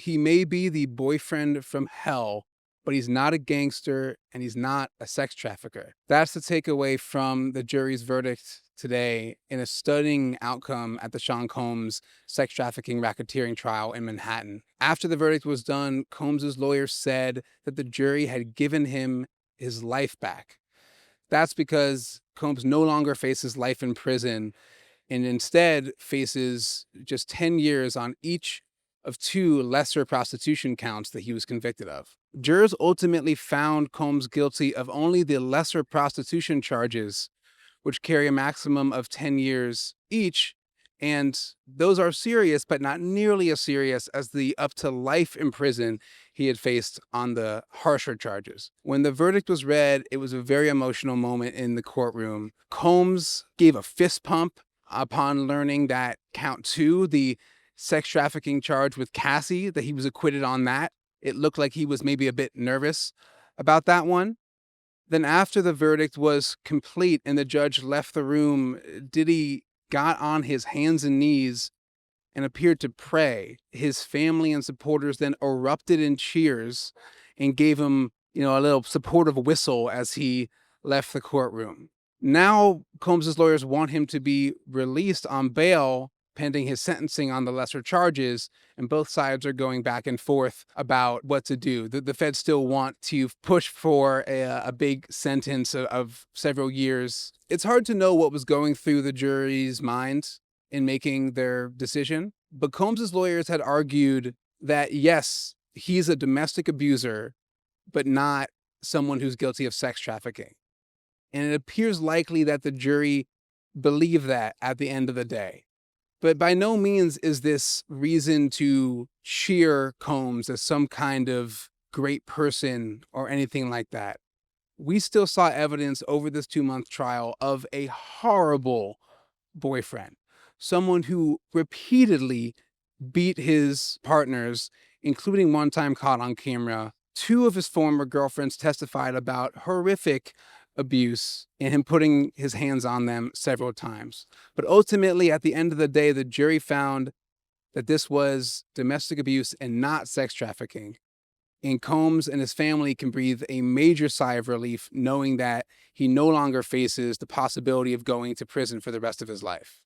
he may be the boyfriend from hell, but he's not a gangster and he's not a sex trafficker. That's the takeaway from the jury's verdict today in a stunning outcome at the Sean Combs sex trafficking racketeering trial in Manhattan. After the verdict was done, Combs's lawyer said that the jury had given him his life back. That's because Combs no longer faces life in prison and instead faces just 10 years on each of 2 lesser prostitution counts that he was convicted of. Jurors ultimately found Combs guilty of only the lesser prostitution charges, which carry a maximum of 10 years each, and those are serious, but not nearly as serious as the up to life in prison he had faced on the harsher charges. When the verdict was read, it was a very emotional moment in the courtroom. Combs gave a fist pump upon learning that count 2, the sex trafficking charge with Cassie, that he was acquitted on that. It looked like he was maybe a bit nervous about that one. Then after the verdict was complete and the judge left the room, Diddy got on his hands and knees and appeared to pray. His family and supporters then erupted in cheers and gave him, a little supportive whistle as he left the courtroom. Now, Combs's lawyers want him to be released on bail pending his sentencing on the lesser charges, and both sides are going back and forth about what to do. The feds still want to push for a big sentence of several years. It's hard to know what was going through the jury's minds in making their decision, but Combs's lawyers had argued that, yes, he's a domestic abuser, but not someone who's guilty of sex trafficking. And it appears likely that the jury believed that at the end of the day. But by no means is this reason to cheer Combs as some kind of great person or anything like that. We still saw evidence over this 2-month trial of a horrible boyfriend, someone who repeatedly beat his partners, including one time caught on camera. 2 of his former girlfriends testified about horrific abuse and him putting his hands on them several times. But ultimately, at the end of the day, the jury found that this was domestic abuse and not sex trafficking. And Combs and his family can breathe a major sigh of relief knowing that he no longer faces the possibility of going to prison for the rest of his life.